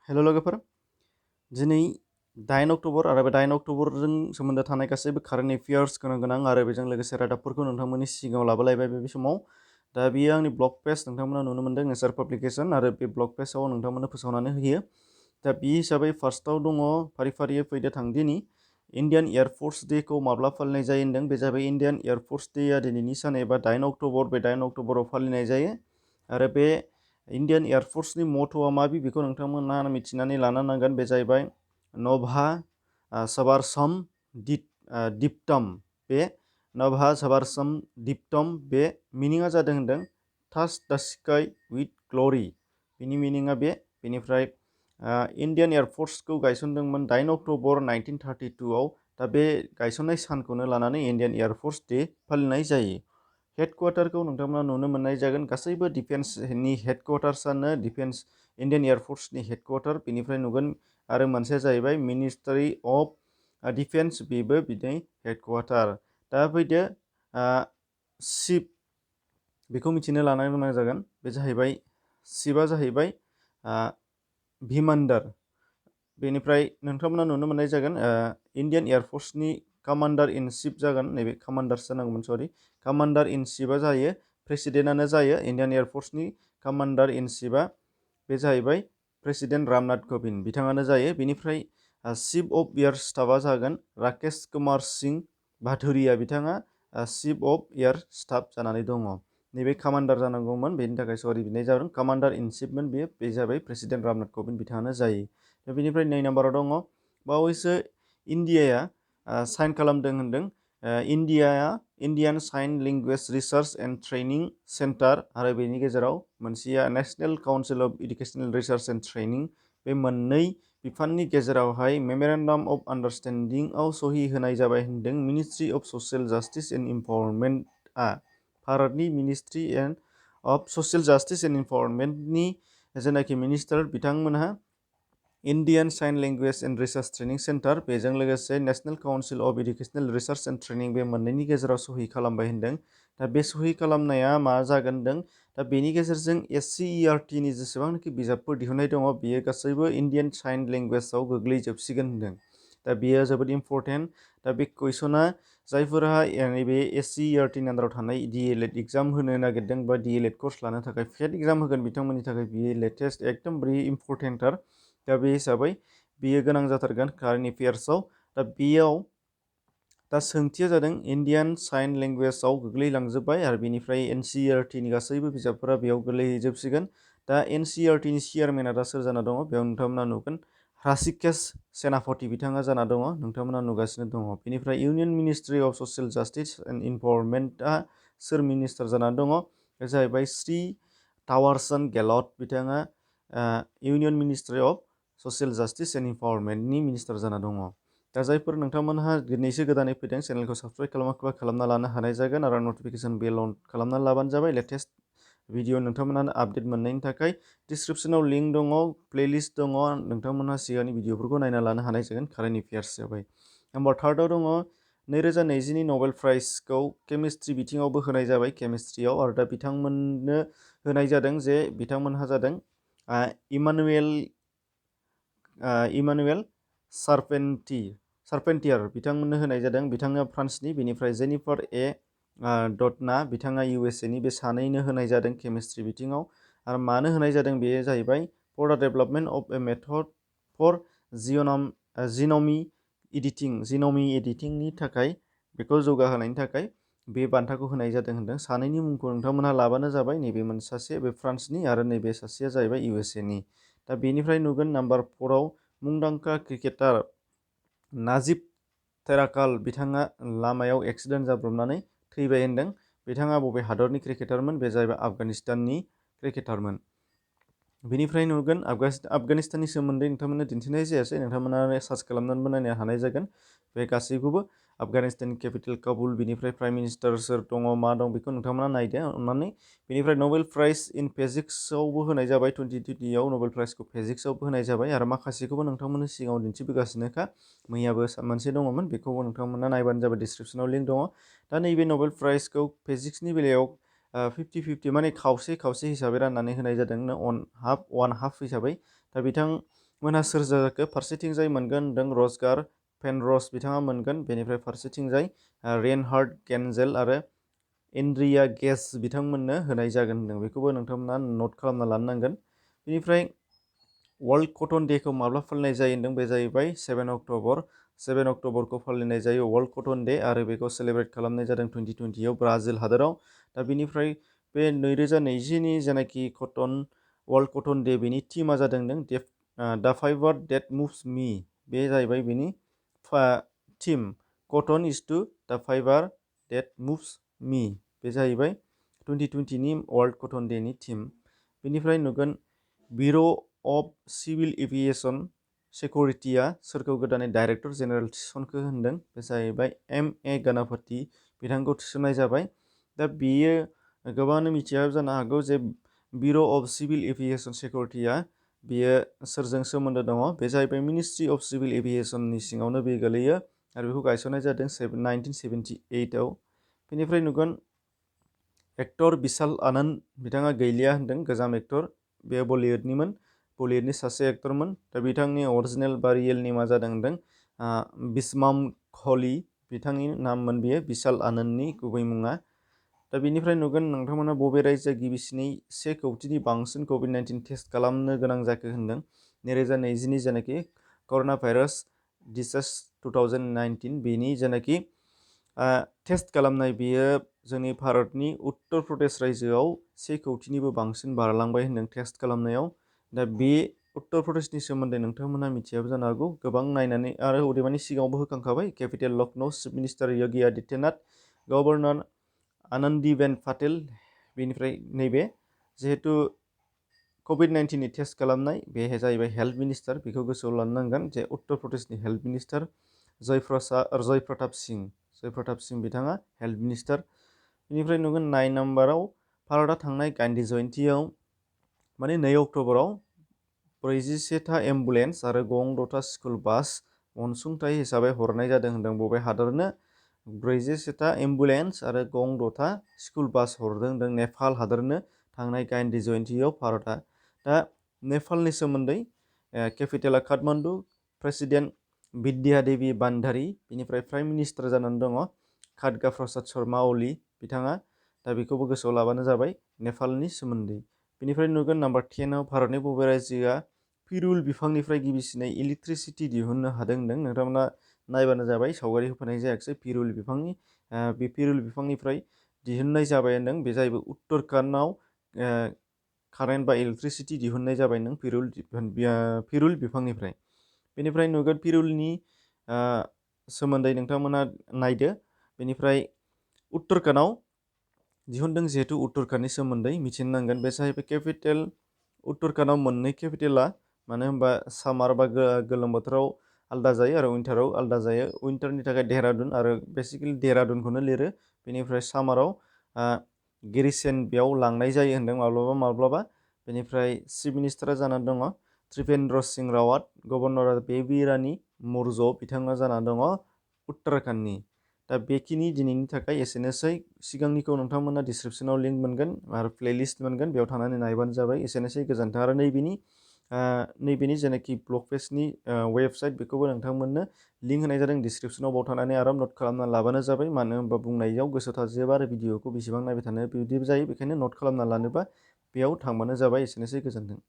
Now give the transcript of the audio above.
हेल' लोगोफोर दिनै 8 अक्ट'बर आरो बे 8 अक्ट'बरजों सोमोन्दो थानाय गासैबो कारेन्ट एफेयार्स गोनां आरो बेजों लोगोसे रादाबफोरखौ नोंथांमोननि सिगाङाव लाबोलायबाय बे समाव दा बेयो आंनि ब्लग पेज नोंथांमोना नुनो मोन्दों नेचार पाब्लिकेसन आरो बे ब्लग पेजाव नोंथांमोननो फोसावनानै होयो दा बे हिसाबै फार्स्टआव दङ फारि फैदो थांदिनि इन्डियान एयारफोर्स डेखौ माब्ला फालिनाय जायो होनदों बे जाबाय इन्डियान एयारफोर्स डेआ दिनैनि सान एबा 8 अक्ट'बर बे 8 अक्ट'बराव फालिनाय जायो आरो बे इन्डियान एयारफोर्सनि मट'आ मा बेखौ नोंथांमोना मिथिनानै लानो नांगोन बे जाहैबाय नभा सबारसम दिप्तम बे नभा सबारसम दिप्तम बे मिनिङा जादों होनदों टाच द स्काई विथ ग्ल'रि बिनि मिनिङा बेनिफ्राय इन्डियान एयारफोर्सखौ गायसनदोंमोन 8 अक्ट'बर 1932आव दा बे गायसननाय सानखौनो लानानै इन्डियान एयारफोर्स डे फालिनाय जायो हेडक्वार्टारखौ नोंथांमोना नुनो मोननाय जागोन गासैबो डिफेन्सनि हेडक्वार्टार्सआनो डिफेन्स इन्डियान एयारफोर्सनि हेडक्वार्टार बेनिफ्राय नुगोन आरो मोनसेया जाहैबाय मिनिस्ट्रि अफ डिफेन्स बेबो बिनि हेडक्वार्टार दा फैदो शिप बेखौ मिथिनो लानो गोनां जागोन बे जाहैबाय शिपआ जाहैबाय भिमान्डार बेनिफ्राय नोंथांमोना नुनो मोननाय जागोन इन्डियान एयारफोर्सनि कामान्डार इन चिफ जागोन नैबे कामान्डार्स जानांगौमोन सरि कामान्डार इन चिफआ जायो प्रेसिडेन्टआनो जायो इन्डियान एयारफोर्सनि कामान्डार इन चिफआ बे जाहैबाय प्रेसिडेन्ट रामनाथ कविन्द बिथाङानो जायो बेनिफ्राय चिफ अफ एयार स्टाफआ जागोन राकेश कुमार सिंह भादुरिया बिथाङा चिफ अफ एयार स्टाफ जानानै दङ नैबे कामान्डार जानांगौमोन बेनि थाखाय सरि बिनाय जादों कामान्डार इन चिफमोन बे जाबाय प्रेसिडेन्ट रामनाथ कविन्द बिथाङानो जायो दा बेनिफ्राय 2 नाम्बाराव दङ बावैसो इन्डियाया साइन खालामदों होनदों Indian sign language research and training centre आरो बेनि गेजेराव मोनसेया national council of educational research and training बे मोननै बिफाननि गेजेरावहाय मेमरेन्डाम अफ आन्डारस्टेन्डिंआव सहि होनाय जाबाय होनदों ministry of social justice and इनभारनमेन्टआ भारतनि ministry of social justice and इनभारनमेन्टनि जेनाखि मिनिस्टार बिथांमोनहा Indian sign language and research training centre बेजों लोगोसे national council of educational research and training बे मोननैनि गेजेराव सहि खालामबाय होनदों दा बे सहि खालामनाया मा जागोन होनदों दा बेनि गेजेरजों SCERTनि जेसेबांनाखि बिजाबफोर दिहुननाय दङ बियो गासैबो इन्डियान साइन लेंगुवेजाव गोग्लैजोबसिगोन होनदों दा बेयो जोबोद इम्परटेन्ट दा बे कुइसना जायफोरा नैबे SCERTनि आन्दाराव थानाय DELED एग्जाम होनो नागिरदों बा DELED कर्स लानो थाखाय फेट एग्जाम होगोन बिथांमोननि थाखाय बियो लेटेस्ट एकदम भेरि इम्परटेन्टथार दा बे हिसाबै बियो गोनां जाथारगोन कारेन्ट एफेयार्सआव दा बेयाव दा सोंथिया जादों इन्डियान साइन लेंगुवेजाव गोग्लैलांजोब्बाय आरो बेनिफ्राय NCERTनि गासैबो बिजाबफोरा बेयाव गोग्लैहैजोबसिगोन दा NCERTनि चेयारमेना दा सोर जाना दङ बेयाव नोंथांमोना नुगोन ह्राषिकेश सेनापति बिथाङा जाना दङ नोंथांमोना नुगासिनो दङ बेनिफ्राय union ministry of social justice and इनभारनमेन्टआ सोर मिनिस्टार जानानै दङ बे जाहैबाय श्री टावारचन्द गेहलट बिथाङा union ministry of social justice and इनभारनमेन्टनि मिनिस्टार जाना दङ दा जायफोर नोंथांमोनहा दिनैसो गोदानै फैदों चेनेलखौ साबसक्राइब खालामाखैबा खालामना लानो हानाय जागोन आरो नटिफिकेसन बेल अन खालामना लाबानो जाबाय लेटेस्ट भिडिअ नोंथांमोनहा आपडेट मोननायनि थाखाय डिसक्रिपसनाव लिंक दङ प्लेलिस्ट दङ नोंथांमोनहा सिगांनि भिडिअफोरखौ नायना लानो हानाय जागोन कारेन्ट एफेयार्स हिसाबै नाम्बार 3आव दङ 2020नि नबेल प्राइजखौ केमिस्ट्रि बिथिङावबो होनाय जाबाय केमिस्ट्रियाव आरो दा बिथांमोननो होनाय जादों जे बिथांमोनहा जादों इमानुएल सार्पेन्टियार बिथांमोननो होनाय जादों बिथाङा फ्रान्सनि बेनिफ्राय जेनिफार डटना बिथाङा USAनि बे सानैनो होनाय जादों केमिस्ट्रि बिथिङाव आरो मानो होनाय जादों बेयो जाहैबाय for the development of a method for जिन'मि एडिटिंनि थाखाय बेखौ जौगाहोनायनि थाखाय बे बान्थाखौ होनाय जादों होनदों सानैनि मुंखौ नोंथांमोनहा लाबानो जाबाय नैबे सासे बे फ्रान्सनि आरो नैबे सासेया जाहैबाय USAनि दा बेनिफ्राय नुगोन नाम्बार 4आव मुंदांखा क्रिकेटार नाजिब तेराकाल बिथाङा लामायाव एक्सिडेन्ट जाब्रबनानै थैबाय होनदों बिथाङा बबे हादरनि क्रिकेटारमोन बे जाहैबाय आफगानिस्ताननि क्रिकेटारमोन बेनिफ्राय नुगोन आफगानिस्ताननि सोमोन्दै नोंथांमोननो दिन्थिनाय जायासै नोंथांमोना सार्च खालामनानैबो नायनो हानाय जागोन बे गासैखौबो आफगानिस्ताननि केपिटेल काबुल बेनिफ्राय प्राइम मिनिस्टार सोर दङ मा दं बेखौ नोंथांमोना नायदो अननानै बेनिफ्राय नबेल प्राइज इन फिजिक्सआवबो होनाय जाबाय 2020आव नबेल प्राइजखौ फिजिक्सआवबो होनाय जाबाय आरो माखासेखौबो नोंथांमोननि सिगाङाव दिन्थिबोगासिनोखा मैयाबो मोनसे दङमोन बेखौबो नोंथांमोना नायबानो जाबाय डिसक्रिपसनाव लिंक दङ दा नैबे नबेल प्राइजखौ फिजिक्सनि बेलायाव 50-50 माने खावसे हिसाबै राननानै होनाय जादों वान हाफ हिसाबै दा मोनहा सोर जाखो फारसेथिंजाय मोनगोन होनदों रजगार पेनरस बिथाङा मोनगोन। बेनिफ्राय फारसेथिंजाय रेनहार्ड गेन्जेल आरो एन्ड्रिया गेस बिथांमोननो होनाय जागोन होनदों। बेखौबो नोंथांमोना नट खालामना लानो नांगोन। बेनिफ्राय वर्ल्ड कटन डेखौ माब्ला फालिनाय जायो होनदों, बे जाहैबाय 7 अक्ट'बर। 7 अक्ट'बरखौ फालिनाय जायो वर्ल्ड कटन डे आरो बेखौ सेलेब्रेट खालामनाय जादों 2020आव ब्राजिल हादोराव। दा बेनिफ्राय बे 2020नि जेनाखि वर्ल्ड कटन डे बेनि थिमा जादों दा फाइबार डेट मुभ्स मी। बे जाहैबाय बेनि थिम, कटन इज टु दा फाइबार डेट मुभ्स मी। बे जाहैबाय 2020नि वर्ल्ड कटन डेनि थिम। बेनिफ्राय नुगोन बिउर' अफ सिभिल एभिएसन सिकिउरिटिया सोरखौ गोदानै डाइरेक्टर जेनेरेल थिसनखो होनदों, बे जाहैबाय M.A. गनापति बिथांखौ थिसननाय जाबाय। दा बेयो गोबाङानो मिथिया जानो हागौ जे बिउर' अफ सिभिल एभिएसन सिकिउरिटिया बेयो सोरजों सोमोन्दो दङ। बे जाहैबाय मिनिस्ट्रि अफ सिभिल एभिएसननि सिङावनो बे गोलैयो आरो बेखौ गायसननाय जादों 1978आव। बेनिफ्राय नुगोन एक्टर बिशाल आनन्द बिथाङा गैलिया होनदों, गोजाम एक्टर। बे बलिउडनि सासे एक्टरमोन। दा बिथांनि अरिजिनेल बा रियेल नेमा जादों होनदों बिस्माम खली, बिथांनि नाममोन बेयो, बिशाल आनन्दनि गुबै मुङा। दा बेनिफ्राय नुगोन नोंथांमोना बबे रायजोआ गिबिसिनै 1 कौटिनि बांसिन कभिड-19 टेस्ट खालामनो गोनां जाखो होनदों। 2020नि जेनाखि कर'ना भाइरास डिसिज 2019 बेनि जेनाखि टेस्ट खालामनाय, बेयो जोंनि भारतनि उत्तर प्रदेश रायजोआव 1 कौटिनिबो बांसिन बारलांबाय होनदों टेस्ट खालामनायाव। दा बे उत्तर प्रदेशनि सोमोन्दै नोंथांमोनहा मिथियाबो जानो हागौ, गोबां नायनानै आरो अदेबानि सिगाङावबो होखांखाबाय। Capital Lucknow, chief minister Yogi Adityanath, governor Anandiben Patel. बेनिफ्राय नैबे जिहेतु कभिड-19नि टेस्ट खालामनाय, बे जाहैबाय हेल्थ मिनिस्टार। बेखौ गोसोआव लानो नांगोन जे उत्तर प्रदेशनि हेल्थ मिनिस्टार जयप्रताप सिंह बिथाङा हेल्थ मिनिस्टार। बेनिफ्राय नुगोन 9 नाम्बाराव भारतआ थांनाय गान्धी जयन्तीयाव माने 2 अक्ट'बराव 41था एम्बुलेन्स आरो 6था स्कुल बास अनसुंथाइ हिसाबै हरनाय जादों होनदों। बबे हादरनो 41था एम्बुलेन्स आरो 6था स्कुल बास हरदों होनदों नेपाल हादरनो थांनाय गान्धी जयन्तीयाव भारतआ। दा नेपालनि सोमोन्दै केपिटेला काठमान्डु, प्रेसिडेन्ट बिद्या देवी बान्डारी, बेनिफ्राय प्राइम मिनिस्टार जानानै दङ खाद्गा प्रसाद शर्मा ओली बिथाङा। दा बेखौबो गोसोआव लाबानो जाबाय नेपालनि सोमोन्दै। बेनिफ्राय नुगोन नाम्बार 10आव भारतनि बबे रायजोआ पिरुल बिफांनिफ्राय गिबिसिनै इलेक्ट्रिसिटि दिहुननो हादों होनदों। नोंथांमोना नायबानो जाबाय, सावगारि होफानाय जायाखिसै पिरुल बिफांनि। बे पिरुल बिफांनिफ्राय दिहुननाय जाबाय होनदों। बे जाहैबाय उत्तराखन्डआव कारेन्ट बा इलेक्ट्रिसिटि दिहुननाय जाबाय नों पिरुल बिफांनिफ्राय। बेनिफ्राय नुगोन पिरुलनि सोमोन्दै नोंथांमोना नायदो। बेनिफ्राय उत्तराखन्डआव दिहुनदों, जिहेतु उत्तराखन्डनि सोमोन्दै मिथिनो नांगोन। बे जाहैबाय केपिटेल उत्तराखन्डआव मोननै केपिटेला, मानो होनबा सामार बा गोलोम बोथोराव आलादा जायो आरो उइन्टाराव आलादा जायो। उइन्टारनि थाखाय देहरादुन, आरो बेसिकेलि देहरादुनखौनो लिरो। बेनिफ्राय सामाराव गेरिसेन बेयाव लांनाय जायो होनदों माब्लाबा माब्लाबा। बेनिफ्राय चिफ मिनिस्टारा जानानै दङ त्रिपेन्द्र सिंह रावत, गभर्नरा बेबी रानी मौर्य बिथाङा जानानै दङ उत्तराखन्डनि। दा बेखिनि दिनैनि थाखाय एसेनोसै। सिगांनिखौ नोंथांमोना डिसक्रिपसनाव लिंक मोनगोन आरो प्लेलिस्ट मोनगोन, बेयाव थांनानै नायबानो जाबाय। एसेनोसै, गोजोन्थों। आरो नैबेनि जेनाखि ब्लग पेजनि वेबसाइट, बेखौबो नोंथांमोननो लिंक होनाय जादों डिसक्रिपसनाव। बाव थांनानै आराम नट खालामना लाबानो जाबाय, मानो होनबा बुंनायाव गोसो थाजोबा आरो भिडिअखौ बेसेबां नायबाय थानो बिदि जायो। बेखायनो नट खालामना लानोबा बेयाव थांबानो जाबाय। एसेनोसै, गोजोन्थों।